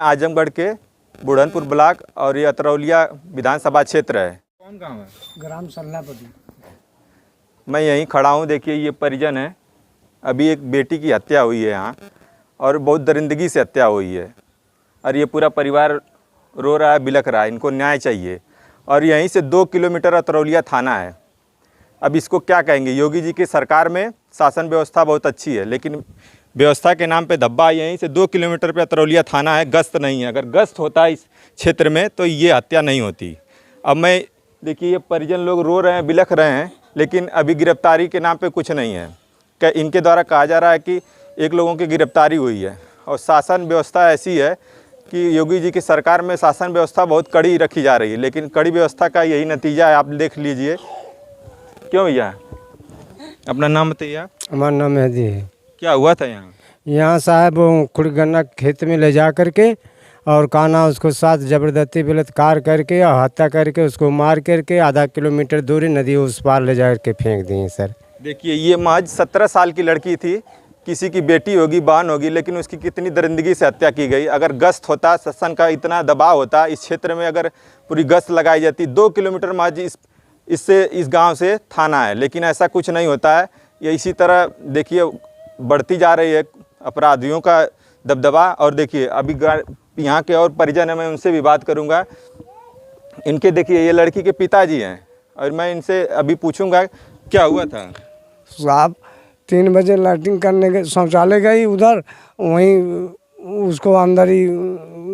आजमगढ़ के बुढ़नपुर ब्लॉक और ये अतरौलिया विधानसभा क्षेत्र है। कौन गांव है? ग्राम सल्लापति। मैं यहीं खड़ा हूँ। देखिए ये परिजन है। अभी एक बेटी की हत्या हुई है यहाँ और बहुत दरिंदगी से हत्या हुई है और ये पूरा परिवार रो रहा है, बिलख रहा है। इनको न्याय चाहिए। और यहीं से 2 किलोमीटर अतरौलिया थाना है। अब इसको क्या कहेंगे? योगी जी की सरकार में शासन व्यवस्था बहुत अच्छी है, लेकिन व्यवस्था के नाम पे धब्बा। यहीं से 2 किलोमीटर पे अतरौलिया थाना है, गश्त नहीं है। अगर गश्त होता इस क्षेत्र में तो ये हत्या नहीं होती। अब मैं देखिए ये परिजन लोग रो रहे हैं, बिलख रहे हैं, लेकिन अभी गिरफ्तारी के नाम पे कुछ नहीं है। क्या इनके द्वारा कहा जा रहा है कि एक लोगों की गिरफ्तारी हुई है और शासन व्यवस्था ऐसी है कि योगी जी की सरकार में शासन व्यवस्था बहुत कड़ी रखी जा रही है, लेकिन कड़ी व्यवस्था का यही नतीजा है। आप देख लीजिए। क्यों भैया, अपना नाम बताइए। हमारा नाम मेहदी है। क्या हुआ था यहाँ? यहाँ साहब खुद गन्ना खेत में ले जा करके और काना उसको साथ ज़बरदस्ती बलात्कार करके और हत्या करके उसको मार करके आधा किलोमीटर दूरी नदी उस पार ले जा करके फेंक दिए सर। देखिए ये महज 17 साल की लड़की थी, किसी की बेटी होगी, बहन होगी, लेकिन उसकी कितनी दरिंदगी से हत्या की गई। अगर गश्त होता, शासन का इतना दबाव होता, इस क्षेत्र में अगर पूरी गश्त लगाई जाती, 2 किलोमीटर महज इस गांव से थाना है, लेकिन ऐसा कुछ नहीं होता है। ये इसी तरह देखिए बढ़ती जा रही है अपराधियों का दबदबा। और देखिए अभी यहाँ के और परिजन हैं, मैं उनसे भी बात करूँगा। इनके देखिए ये लड़की के पिताजी हैं और मैं इनसे अभी पूछूंगा क्या हुआ था। साहब 3 बजे लैट्रिन करने के शौचालय गई उधर, वहीं उसको अंदर ही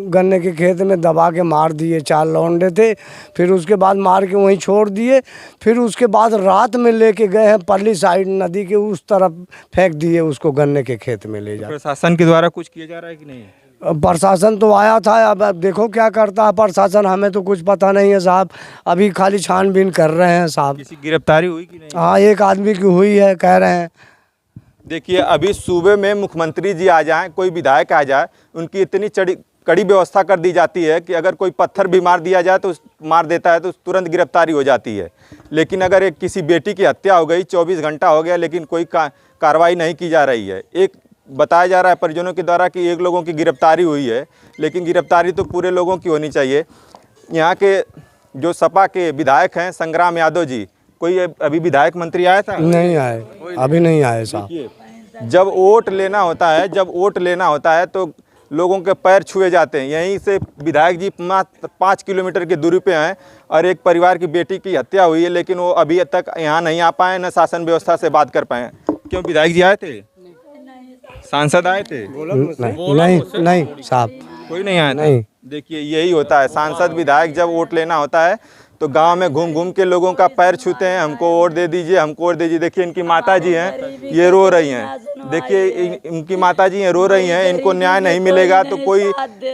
गन्ने के खेत में दबा के मार दिए। 4 लौंडे थे, फिर उसके बाद मार के वहीं छोड़ दिए। फिर उसके बाद रात में लेके गए हैं परली साइड नदी के उस तरफ फेंक दिए उसको, गन्ने के खेत में ले जा। प्रशासन के द्वारा कुछ किया जा रहा है कि नहीं? प्रशासन तो आया था, अब देखो क्या करता है प्रशासन, हमें तो कुछ पता नहीं है साहब। अभी खाली छानबीन कर रहे हैं साहब। किसी गिरफ्तारी हुई कि नहीं? हाँ, एक आदमी की हुई है कह रहे हैं। देखिए अभी सूबे में मुख्यमंत्री जी आ जाएं, कोई विधायक आ जाए, उनकी इतनी कड़ी व्यवस्था कर दी जाती है कि अगर कोई पत्थर भी मार दिया जाए तो मार देता है तो तुरंत गिरफ्तारी हो जाती है। लेकिन अगर एक किसी बेटी की हत्या हो गई, 24 घंटा हो गया, लेकिन कोई कार्रवाई नहीं की जा रही है। एक बताया जा रहा है परिजनों के द्वारा कि 1 लोगों की गिरफ्तारी हुई है, लेकिन गिरफ्तारी तो पूरे लोगों की होनी चाहिए। यहाँ के जो सपा के विधायक हैं संग्राम यादव जी, कोई अभी विधायक मंत्री आया था? नहीं आए, अभी नहीं आए साहब। जब वोट लेना होता है तो लोगों के पैर छुए जाते हैं। यहीं से विधायक जी मात्र 5 किलोमीटर की दूरी पे हैं और एक परिवार की बेटी की हत्या हुई है, लेकिन वो अभी तक यहाँ नहीं आ पाए, न शासन व्यवस्था से बात कर पाए। क्यों विधायक जी आए थे? सांसद आए थे? नहीं साहब, कोई नहीं आया? नहीं। देखिए यही होता है, सांसद विधायक जब वोट लेना होता है तो गांव में घूम घूम के लोगों का पैर छूते हैं, हमको वोट दे दीजिए, हमको वोट दे दीजिए। देखिए इनकी माता जी हैं, ये रो रही हैं। देखिए इनकी माता जी हैं, रो रही हैं। इनको न्याय नहीं मिलेगा तो कोई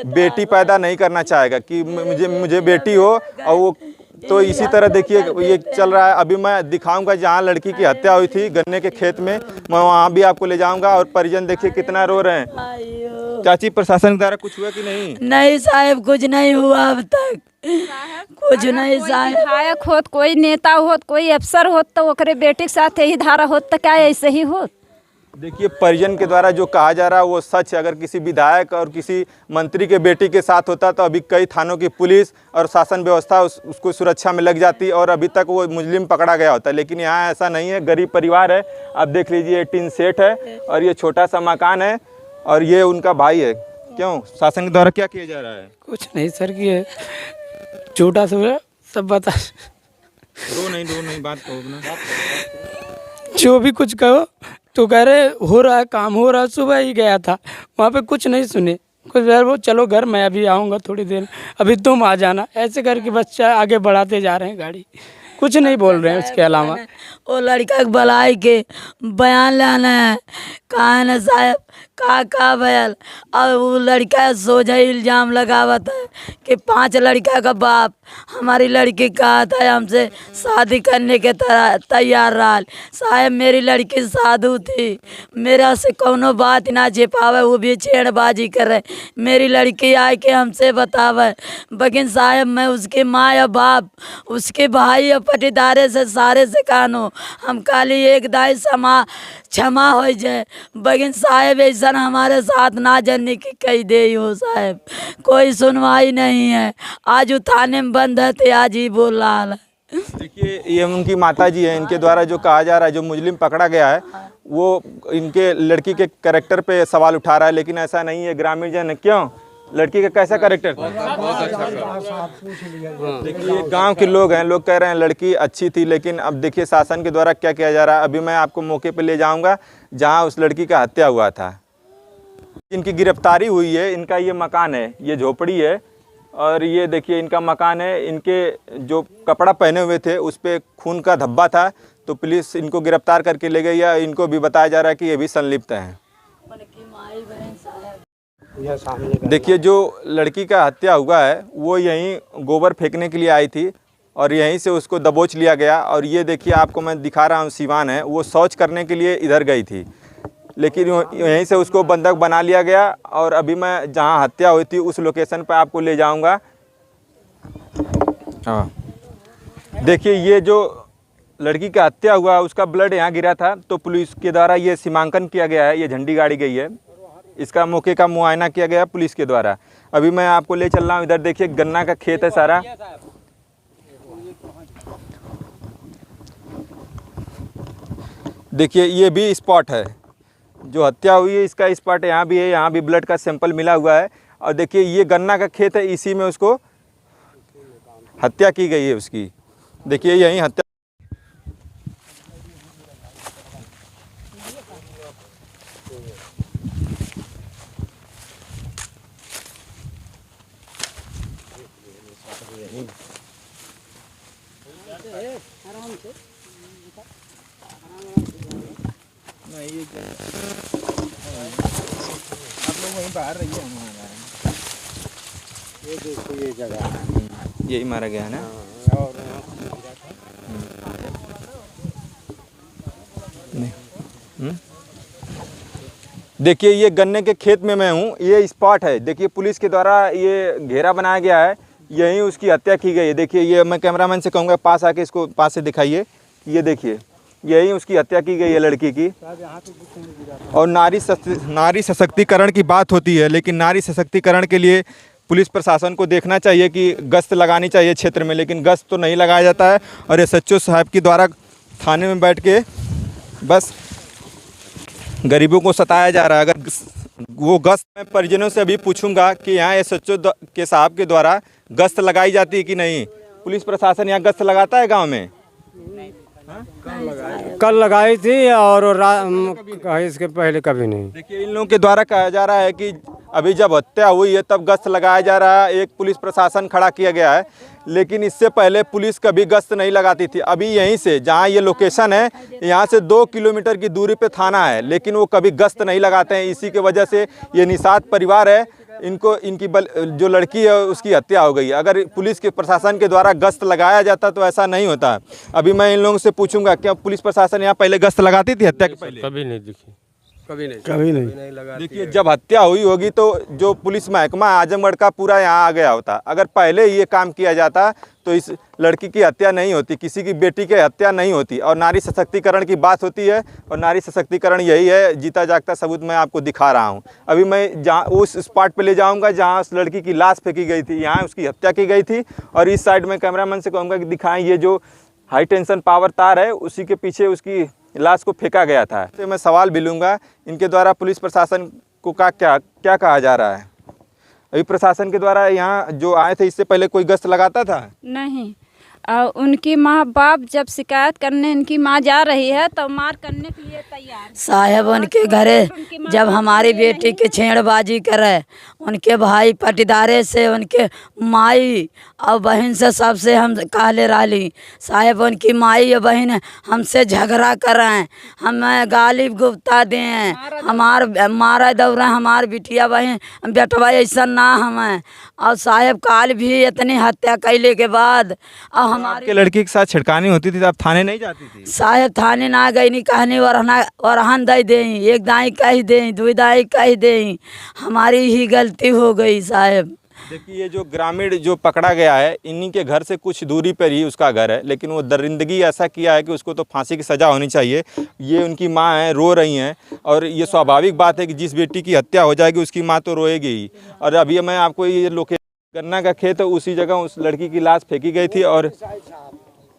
बेटी पैदा नहीं करना चाहेगा कि मुझे बेटी हो। और वो तो इसी तरह देखिए ये चल रहा है। अभी मैं दिखाऊंगा जहाँ लड़की की हत्या हुई थी गन्ने के खेत में, मैं वहाँ भी आपको ले जाऊंगा। और परिजन देखिए कितना रो रहे हैं। चाची प्रशासन के द्वारा कुछ हुआ कि नहीं? नहीं साहब, कुछ नहीं हुआ अब तक, कुछ नहीं साहब। विधायक होत, कोई नेता होत, कोई अफसर होत तो ओकरे बेटे के साथ यही धारा होत तो क्या ऐसे ही होत? देखिए परिजन के द्वारा जो कहा जा रहा है वो सच है। अगर किसी विधायक और किसी मंत्री के बेटी के साथ होता तो अभी कई थानों की पुलिस और शासन व्यवस्था उसको सुरक्षा में लग जाती और अभी तक वो मुजरिम पकड़ा गया होता। लेकिन यहाँ ऐसा नहीं है। गरीब परिवार है। आप देख लीजिए, टीन सेट है और ये छोटा सा मकान है और ये उनका भाई है। क्यों शासन के द्वारा क्या किया जा रहा है? कुछ नहीं सर, की है छोटा सा सब बता। रो नहीं बात कहो ना। जो भी कुछ कहो तो कह रहे हो रहा है, काम हो रहा है। सुबह ही गया था वहाँ पे, कुछ नहीं सुने। कुछ देर वो चलो घर, मैं अभी आऊँगा थोड़ी देर, अभी तुम आ जाना, ऐसे करके बच्चा आगे बढ़ाते जा रहे हैं गाड़ी। कुछ नहीं बोल रहे हैं उसके अलावा। वो लड़का के भलाई के बयान लाना है, कहा है ना साहब, का बयान। और वो लड़का सोझा इल्ज़ाम लगावत है कि 5 लड़का का बाप हमारी लड़की कहा था हमसे शादी करने के तैयार रहा। साहब मेरी लड़की साधु थी, मेरा से कोनो बात ना छिपावे, वो भी छेड़बाजी कर रहे। मेरी लड़की आए के हमसे बतावे, लेकिन साहब मैं उसके माँ या बाप, उसके भाई या पटीदारे से सारे से कानो हम खाली एक दाई क्षमा हो जाए। बगिन साहब ऐसा हमारे साथ ना जानने की कही दे हो साहब, कोई सुनवाई नहीं है। आज वो थाने में बंद है तो आज ही बोल रहा है। देखिए ये उनकी माता जी हैं, इनके द्वारा जो कहा जा रहा है, जो मुजरिम पकड़ा गया है वो इनके लड़की के कैरेक्टर पे सवाल उठा रहा है, लेकिन ऐसा नहीं है। ग्रामीण जन क्यों, लड़की का कैसा कैरेक्टर था? देखिए गांव के लोग हैं, लोग कह रहे हैं लड़की अच्छी थी, लेकिन अब देखिए शासन के द्वारा क्या किया जा रहा है। अभी मैं आपको मौके पे ले जाऊंगा जहां उस लड़की का हत्या हुआ था। इनकी गिरफ्तारी हुई है, इनका ये मकान है, ये झोपड़ी है और ये देखिए इनका मकान है। इनके जो कपड़ा पहने हुए थे उस पर खून का धब्बा था, तो पुलिस इनको गिरफ्तार करके ले गई है। इनको भी बताया जा रहा है कि ये भी संलिप्त हैं। देखिए जो लड़की का हत्या हुआ है वो यहीं गोबर फेंकने के लिए आई थी और यहीं से उसको दबोच लिया गया। और ये देखिए आपको मैं दिखा रहा हूँ, सिवान है, वो शौच करने के लिए इधर गई थी, लेकिन यहीं से उसको बंधक बना लिया गया। और अभी मैं जहाँ हत्या हुई थी उस लोकेशन पर आपको ले जाऊँगा। हाँ देखिए ये जो लड़की का हत्या हुआ उसका ब्लड यहाँ गिरा था, तो पुलिस के द्वारा ये सीमांकन किया गया है। ये झंडी गाड़ी गई है, इसका मौके का मुआयना किया गया पुलिस के द्वारा। अभी मैं आपको ले चल रहा हूँ इधर। देखिए गन्ना का खेत है सारा। देखिए ये भी स्पॉट है, जो हत्या हुई है इसका स्पॉट यहाँ भी है, यहाँ भी ब्लड का सैंपल मिला हुआ है। और देखिए ये गन्ना का खेत है, इसी में उसको हत्या की गई है उसकी। देखिए यहीं हत्या। आप लोग वहीं बाहर रहिए, हम वहाँ जा रहे हैं। ये देखो ये जगह यही मारा गया है ना। और देखिए ये गन्ने के खेत में मैं हूँ, ये स्पॉट है। देखिए पुलिस के द्वारा ये घेरा बनाया गया है, यहीं उसकी हत्या की गई है। देखिए ये मैं कैमरामैन से कहूँगा पास आके इसको पास से दिखाइए। ये देखिए यहीं उसकी हत्या की गई है लड़की की। और नारी सशक्तिकरण की बात होती है, लेकिन नारी सशक्तिकरण के लिए पुलिस प्रशासन को देखना चाहिए कि गश्त लगानी चाहिए क्षेत्र में, लेकिन गश्त तो नहीं लगाया जाता है। और एसएचओ साहब के द्वारा थाने में बैठ के बस गरीबों को सताया जा रहा है। अगर वो गश्त, मैं परिजनों से अभी पूछूंगा कि यहाँ एसएचओ के साहब के द्वारा गश्त लगाई जाती है कि नहीं। पुलिस प्रशासन यहाँ गश्त लगाता है गाँव में? कल लगाई थी और इसके पहले कभी नहीं। देखिए इन लोगों के द्वारा कहा जा रहा है कि अभी जब हत्या हुई है तब गश्त लगाया जा रहा है, एक पुलिस प्रशासन खड़ा किया गया है, लेकिन इससे पहले पुलिस कभी गश्त नहीं लगाती थी। अभी यहीं से जहां ये लोकेशन है, यहाँ से 2 किलोमीटर की दूरी पे थाना है, लेकिन वो कभी गश्त नहीं लगाते हैं। इसी के वजह से ये निषाद परिवार है, इनकी जो लड़की है उसकी हत्या हो गई। अगर पुलिस के प्रशासन के द्वारा गश्त लगाया जाता तो ऐसा नहीं होता। अभी मैं इन लोगों से पूछूंगा क्या पुलिस प्रशासन यहाँ पहले गश्त लगाती थी हत्या के पहले? कभी नहीं दिखी, कभी नहीं। देखिए जब हत्या हुई होगी तो जो पुलिस महकमा आजमगढ़ का पूरा यहाँ आ गया होता। अगर पहले ये काम किया जाता तो इस लड़की की हत्या नहीं होती, किसी की बेटी की हत्या नहीं होती। और नारी सशक्तिकरण की बात होती है, और नारी सशक्तिकरण यही है, जीता जागता सबूत मैं आपको दिखा रहा हूँ। अभी मैं जहाँ उस स्पॉट पे ले जाऊँगा जहाँ उस लड़की की लाश फेंकी गई थी, यहाँ उसकी हत्या की गई थी। और इस साइड में कैमरामैन से कहूँगा कि दिखाएं, ये जो हाई टेंशन पावर तार है उसी के पीछे उसकी लाश को फेंका गया था। तो मैं सवाल भी लूँगा इनके द्वारा पुलिस प्रशासन को क्या कहा जा रहा है। अभी प्रशासन के द्वारा यहाँ जो आए थे इससे पहले कोई गश्त लगाता था? नहीं। और उनकी माँ बाप जब शिकायत करने इनकी माँ जा रही है तो मार करने के लिए तैयार साहब उनके घरे जब हमारी बेटी की छेड़बाजी करे, उनके भाई पटीदारे से, उनके माई और बहन से सबसे हम कहले रही साहब उनकी माई और बहन हमसे झगड़ा करें, हमें गाली गुप्ता दें, हमार मारा दौरा हमार बिटिया बहन बेटवा ऐसा ना हमें। और साहब काल भी इतनी हत्या कैले के बाद और आपके लड़की के साथ छिड़कानी होती थी तो आप थाने नहीं जाती थी? साहब थाने ना गई नहीं, कहनी वरहन दे दें, एक दाई कह दें, 2 दाई कह दें, हमारी ही गलती हो गई साहब। देखिए ये जो ग्रामीण जो पकड़ा गया है, इन्हीं के घर से कुछ दूरी पर ही उसका घर है, लेकिन वो दरिंदगी ऐसा किया है कि उसको तो फांसी की सज़ा होनी चाहिए। ये उनकी माँ है, रो रही हैं, और ये स्वाभाविक बात है कि जिस बेटी की हत्या हो जाएगी उसकी माँ तो रोएगी ही। और अभी मैं आपको ये गन्ना का खेत है, उसी जगह उस लड़की की लाश फेंकी गई थी, और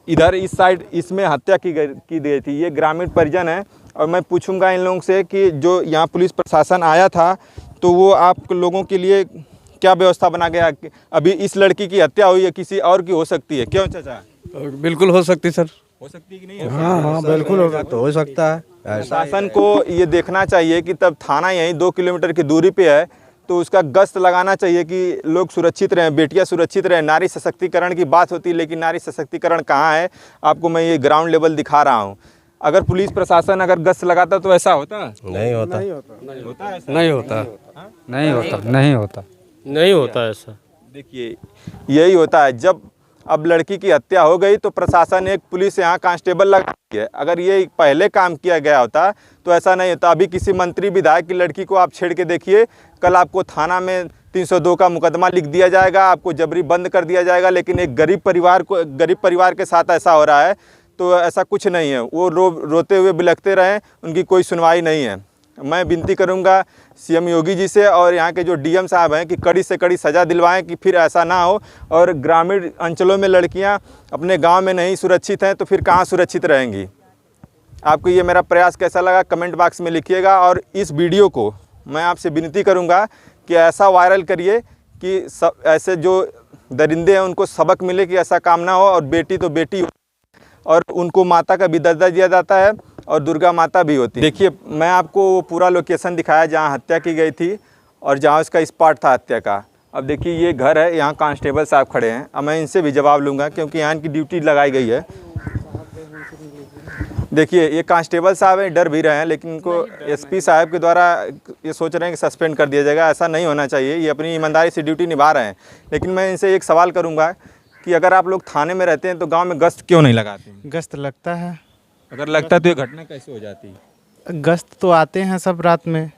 इधर इस साइड इसमें हत्या की गई थी। ये ग्रामीण परिजन है, और मैं पूछूंगा इन लोगों से कि जो यहाँ पुलिस प्रशासन आया था तो वो आप लोगों के लिए क्या व्यवस्था बना गया। अभी इस लड़की की हत्या हुई है, किसी और की हो सकती है, क्यों चाचा? बिल्कुल हो सकती सर। हो सकती है कि नहीं? हाँ बिल्कुल हो सकता है। प्रशासन को ये देखना चाहिए कि तब थाना यहीं 2 किलोमीटर की दूरी पे है, तो उसका गश्त लगाना चाहिए कि लोग सुरक्षित रहें, बेटियां सुरक्षित रहें। नारी सशक्तिकरण की बात होती है, लेकिन नारी सशक्तिकरण कहाँ है? आपको मैं ये ग्राउंड लेवल दिखा रहा हूँ। अगर पुलिस प्रशासन अगर गश्त लगाता तो ऐसा होता? नहीं होता। नहीं होता ऐसा। देखिए यही होता है, जब अब लड़की की हत्या हो गई तो प्रशासन एक पुलिस यहाँ कांस्टेबल लगाती है। अगर ये पहले काम किया गया होता तो ऐसा नहीं होता। अभी किसी मंत्री विधायक की लड़की को आप छेड़ के देखिए, कल आपको थाना में 302 का मुकदमा लिख दिया जाएगा, आपको जबरी बंद कर दिया जाएगा। लेकिन एक गरीब परिवार के साथ ऐसा हो रहा है, तो ऐसा कुछ नहीं है। वो रोते हुए बिलखते रहें, उनकी कोई सुनवाई नहीं है। मैं विनती करूंगा सीएम योगी जी से और यहाँ के जो डीएम साहब हैं कि कड़ी से कड़ी सज़ा दिलवाएं कि फिर ऐसा ना हो। और ग्रामीण अंचलों में लड़कियाँ अपने गांव में नहीं सुरक्षित हैं तो फिर कहाँ सुरक्षित रहेंगी। आपको ये मेरा प्रयास कैसा लगा कमेंट बॉक्स में लिखिएगा, और इस वीडियो को मैं आपसे विनती करूँगा कि ऐसा वायरल करिए कि ऐसे जो दरिंदे हैं उनको सबक मिले कि ऐसा काम ना हो। और बेटी तो बेटी हो, और उनको माता का भी दर्जा दिया जाता है, और दुर्गा माता भी होती है। देखिए मैं आपको वो पूरा लोकेशन दिखाया जहाँ हत्या की गई थी और जहाँ उसका स्पॉट था हत्या का। अब देखिए ये घर है, यहाँ कांस्टेबल साहब खड़े हैं। अब मैं इनसे भी जवाब लूँगा क्योंकि यहाँ इनकी ड्यूटी लगाई गई है। देखिए ये कांस्टेबल साहब हैं, डर भी रहे हैं, लेकिन इनको एसपी साहब के द्वारा ये सोच रहे हैं कि सस्पेंड कर दिया जाएगा। ऐसा नहीं होना चाहिए, ये अपनी ईमानदारी से ड्यूटी निभा रहे हैं। लेकिन मैं इनसे एक सवाल करूँगा कि अगर आप लोग थाने में रहते हैं तो गाँव में गश्त क्यों नहीं लगाते? गश्त लगता है। अगर लगता है तो ये घटना कैसे हो जाती है? गश्त तो आते हैं सब रात में।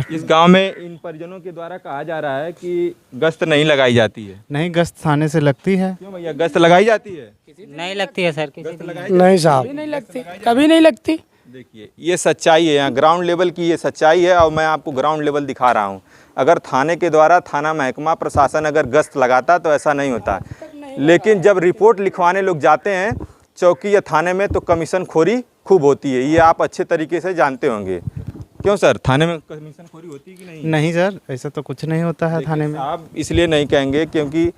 इस गांव में इन परिजनों के द्वारा कहा जा रहा है कि गश्त नहीं लगाई जाती है। नहीं, गश्त थाने से लगती है। क्यों भैया, गश्त लगाई जाती है? नहीं लगती है सर, नहीं साहब, नहीं लगती, कभी नहीं लगती। देखिए ये सच्चाई है, यहाँ ग्राउंड लेवल की ये सच्चाई है, और मैं आपको ग्राउंड लेवल दिखा रहा हूँ। अगर थाने के द्वारा थाना महकमा प्रशासन अगर गश्त लगाता तो ऐसा नहीं होता। लेकिन जब रिपोर्ट लिखवाने लोग जाते हैं चौकी या थाने में तो कमीशन खोरी खूब होती है। ये आप अच्छे तरीके से जानते होंगे। क्यों सर, थाने में कमीशन खोरी होती है कि नहीं? नहीं सर, ऐसा तो कुछ नहीं होता है थाने में। आप इसलिए नहीं कहेंगे क्योंकि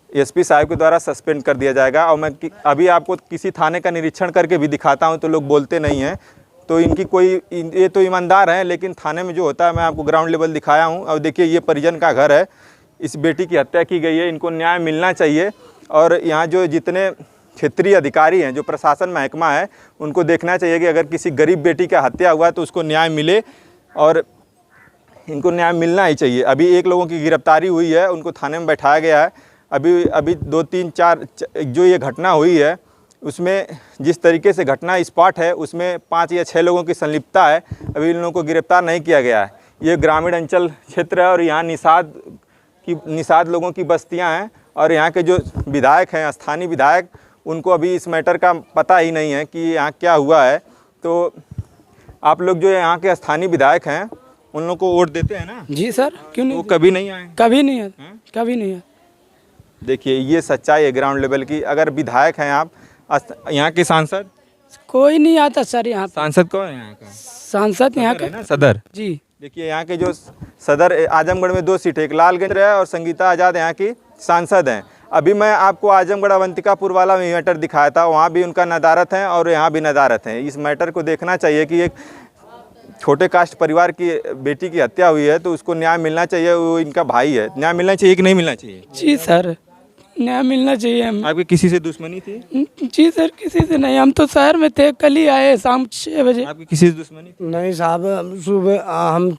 एसपी साहब के द्वारा सस्पेंड कर दिया जाएगा। और मैं अभी आपको किसी थाने का निरीक्षण करके भी दिखाता हूं तो लोग बोलते नहीं हैं, तो इनकी कोई, ये तो ईमानदार हैं, लेकिन थाने में जो होता है मैं आपको ग्राउंड लेवल दिखाया हूँ। और देखिए ये परिजन का घर है, इस बेटी की हत्या की गई है, इनको न्याय मिलना चाहिए। और यहाँ जो जितने क्षेत्रीय अधिकारी हैं, जो प्रशासन महकमा है, उनको देखना चाहिए कि अगर किसी गरीब बेटी का हत्या हुआ तो उसको न्याय मिले, और इनको न्याय मिलना ही चाहिए। अभी एक लोगों की गिरफ्तारी हुई है, उनको थाने में बैठाया गया है। अभी 2 3 4 जो ये घटना हुई है उसमें जिस तरीके से घटना स्पॉट है उसमें 5 या 6 लोगों की संलिप्तता है। अभी इन लोगों को गिरफ्तार नहीं किया गया है। ये ग्रामीण अंचल क्षेत्र है और यहाँ निषाद लोगों की बस्तियाँ हैं। और यहाँ के जो विधायक हैं, स्थानीय विधायक, उनको अभी इस मैटर का पता ही नहीं है कि यहाँ क्या हुआ है। तो आप लोग जो यहाँ के स्थानीय विधायक हैं उन लोगों को वोट देते हैं ना? जी सर, क्यों नहीं? वो कभी नहीं आए? कभी नहीं है, कभी नहीं है। देखिए ये सच्चाई है ग्राउंड लेवल की। अगर विधायक हैं आप, यहाँ के सांसद, कोई नहीं आता सर यहाँ। सांसद कौन है यहाँ का? सांसद यहाँ है का ना, सदर जी। देखिए यहाँ के जो सदर, आजमगढ़ में 2 सीटें, एक लालगंज है और संगीता आज़ाद यहाँ की सांसद हैं। अभी मैं आपको आजमगढ़ अवंतिकापुर वाला मैटर दिखाया था, वहाँ भी उनका नदारत है और यहाँ भी नदारत है। इस मैटर को देखना चाहिए कि एक छोटे कास्ट परिवार की बेटी की हत्या हुई है तो उसको न्याय मिलना चाहिए। वो इनका भाई है, न्याय मिलना चाहिए कि नहीं मिलना चाहिए? जी सर, न्याय मिलना चाहिए। हम आपकी किसी से दुश्मनी थी? जी सर, किसी से नहीं। हम तो शहर में थे, कल ही आए शाम 6 बजे। आपकी किसी से दुश्मनी थी? नहीं साहब, सुबह हम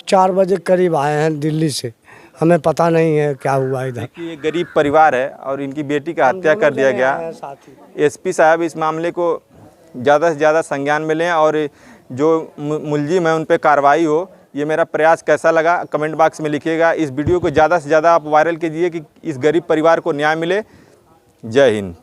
4 बजे करीब आए हैं दिल्ली से, हमें पता नहीं है क्या हुआ इधर। देखिए ये गरीब परिवार है और इनकी बेटी का हत्या कर दिया गया। एसपी साहब इस मामले को ज़्यादा से ज़्यादा संज्ञान में लें और जो मुलजिम है उन पर कार्रवाई हो, ये मेरा प्रयास कैसा लगा कमेंट बॉक्स में लिखिएगा। इस वीडियो को ज़्यादा से ज़्यादा आप वायरल कीजिए कि इस गरीब परिवार को न्याय मिले। जय हिंद।